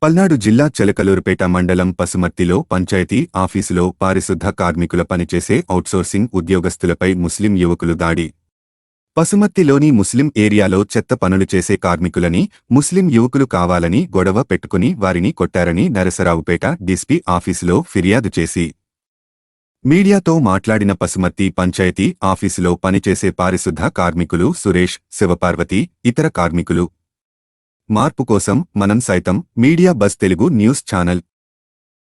పల్నాడు జిల్లా చిలకలూరుపేట మండలం పసుమర్తిలో పంచాయతీ ఆఫీసులో పారిశుద్ధ కార్మికుల పనిచేసే ఔట్సోర్సింగ్ ఉద్యోగస్తులపై ముస్లిం యువకులు దాడి. పసుమర్తిలోని ముస్లిం ఏరియాలో చెత్త పనులు చేసే కార్మికులని ముస్లిం యువకులు కావాలని గొడవ పెట్టుకుని వారిని కొట్టారని నరసరావుపేట డిస్పీ ఆఫీసులో ఫిర్యాదు చేసి మీడియాతో మాట్లాడిన పసుమర్తి పంచాయతీ ఆఫీసులో పనిచేసే పారిశుద్ధ కార్మికులు సురేష్, శివపార్వతి, ఇతర కార్మికులు మార్పు కోసం మనం సైతం media buzz Telugu news channel.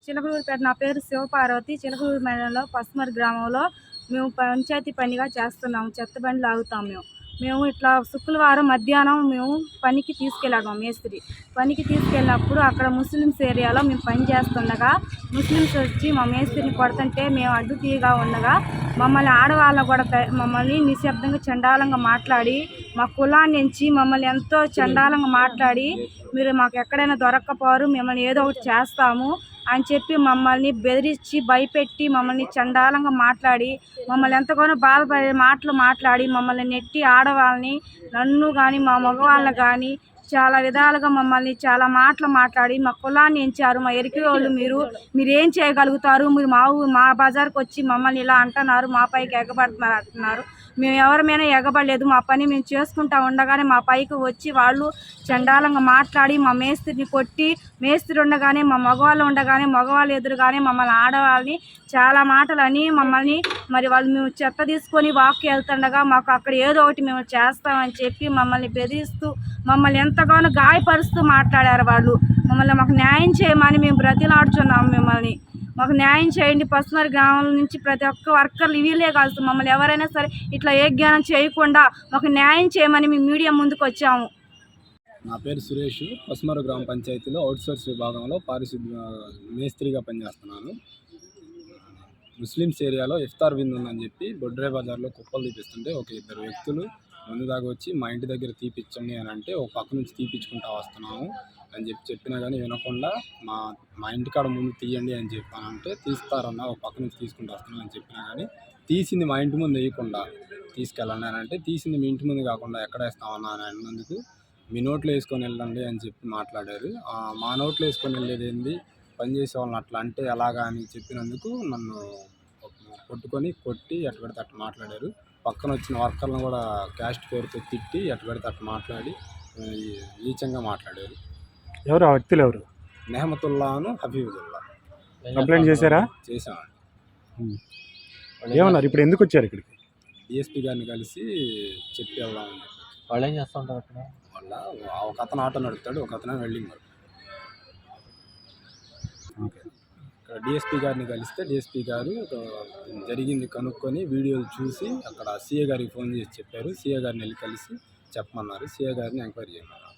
Chilakaluripet. నా పేరు శివపార్వతి. చిలకలూరు మండలంలో పసుమర్ గ్రామంలో మేము పంచాయతీ పనిగా చేస్తున్నాము. చెత్త బండి లాగుతాం. మేము ఇట్లా శుక్రవారం మధ్యాహ్నం మేము పనికి తీసుకెళ్ళాము. మేస్త్రి పనికి తీసుకెళ్ళినప్పుడు అక్కడ ముస్లిమ్స్ ఏరియాలో మేము పని చేస్తుండగా ముస్లిమ్స్ వచ్చి మా మేస్త్రిని కొడుతుంటే మేము అడ్డు తీయగా ఉండగా మమ్మల్ని ఆడవాళ్ళ కూడా మమ్మల్ని నిశ్శబ్దంగా చండాలంగా మాట్లాడి మా కులాన్ని నుంచి మమ్మల్ని ఎంతో చండాలంగా మాట్లాడి మీరు మాకు ఎక్కడైనా దొరక్కపోరు, మిమ్మల్ని ఏదో ఒకటి చేస్తాము అని చెప్పి మమ్మల్ని బెదిరించి భయపెట్టి మమ్మల్ని చండాలంగా మాట్లాడి మమ్మల్ని ఎంతగానో బాధపడే మాటలు మాట్లాడి మమ్మల్ని నెట్టి ఆడవాళ్ళని నన్ను కానీ మా మగవాళ్ళని కానీ చాలా విధాలుగా మమ్మల్ని చాలా మాటలు మాట్లాడి మా కులాన్ని ఎంచారు. మా ఎరికి వాళ్ళు మీరేం చేయగలుగుతారు, మీరు మా బజార్కి వచ్చి మమ్మల్ని ఇలా అంటున్నారు, మా పైకి ఎగబడుతున్నారు అంటున్నారు. మేము ఎవరిమైనా ఎగబడలేదు. మా పని మేము చేసుకుంటా ఉండగానే మా పైకి వచ్చి వాళ్ళు చండాలంగా మాట్లాడి మా మేస్త్రిని కొట్టి, మేస్త్రి ఉండగానే మా మగవాళ్ళు ఉండగానే మగవాళ్ళు ఎదురుగానే మమ్మల్ని ఆడవాళ్ళని చాలా మాటలు అని మమ్మల్ని మరి వాళ్ళు మేము చెత్త తీసుకొని వాక్కి వెళ్తుండగా మాకు అక్కడ ఏదో ఒకటి మేము చేస్తామని చెప్పి మమ్మల్ని బెదిరిస్తూ మమ్మల్ని ఎంతగానో గాయపరుస్తూ మాట్లాడారు వాళ్ళు. మమ్మల్ని మాకు న్యాయం చేయమని మేము బ్రతిలాడుచున్నాము. మాకు న్యాయం చేయండి. పసుమర్ గ్రామం నుంచి ప్రతి ఒక్క వర్కర్లు వీళ్ళే కాదు, మమ్మల్ని ఎవరైనా సరే ఇట్లా ఏ జ్ఞానం చేయకుండా మాకు న్యాయం చేయమని మేము మీడియా ముందుకు వచ్చాము. నా పేరు సురేష్. పసుమర్ గ్రామ పంచాయతీలో అవుట్సోర్స్ విభాగంలో పారిశుద్ధ మేస్త్రిగా పనిచేస్తున్నాను. ముస్లిమ్స్ ఏరియాలో ఇఫ్తార్ విందు ఉందని చెప్పి బొడ్రే బజార్లో కుప్పలు తీపిస్తుంటే ఒక ఇద్దరు వ్యక్తులు ముందు దాకా వచ్చి మా ఇంటి దగ్గర తీపిచ్చండి అని అంటే ఒక పక్క నుంచి తీపిచ్చుకుంటా వస్తున్నాము అని చెప్పినా కానీ వినకుండా మా ఇంటికాడ ముందు తీయండి అని చెప్పానంటే తీస్తారన్నా ఒక పక్క నుంచి తీసుకుంటూ వస్తున్నాం అని చెప్పినా కానీ తీసింది మా ఇంటి ముందు వేయకుండా తీసుకెళ్ళండి అని అంటే తీసింది మీ ఇంటి ముందు కాకుండా ఎక్కడ వేస్తామన్నా అని అన్నందుకు మీ నోట్లో వేసుకొని వెళ్ళండి అని చెప్పి మాట్లాడారు. మా నోట్లో వేసుకొని వెళ్ళేది ఏంది, పనిచేసే వాళ్ళని అట్లా అంటే ఎలాగా అని చెప్పినందుకు నన్ను కొట్టుకొని కొట్టి ఎట్ట పెడితే అట్లా మాట్లాడారు. పక్కన వచ్చిన వర్కర్లను కూడా క్యాస్ట్ పేరుతో తిట్టి ఎట్ట పెడితే అట్లా మాట్లాడి నీచంగా మాట్లాడారు. ఎవరు ఆ వ్యక్తులు? ఎవరు? నెహమతుల్లాను హబీబుల్లా. కంప్లైంట్ చేశారా? చేశామండి. ఏమన్నారు? ఇప్పుడు ఎందుకు వచ్చారు ఇక్కడికి? డిఎస్పీ గారిని కలిసి చెప్పి వెళ్దామని. వాళ్ళు ఏం చేస్తూ ఉంటారు అక్కడ? ఒక అతను ఆటో నడుపుతాడు, ఒక అతను వెల్డింగ్ వర్క్. ఇక్కడ డిఎస్పీ గారిని కలిస్తే డిఎస్పీ గారు జరిగింది కనుక్కొని వీడియోలు చూసి అక్కడ సీఏ గారికి ఫోన్ చేసి చెప్పారు. సీఏ గారిని వెళ్ళి కలిసి చెప్పమన్నారు. సీఏ గారిని ఎంక్వైరీ చేయమన్నారు.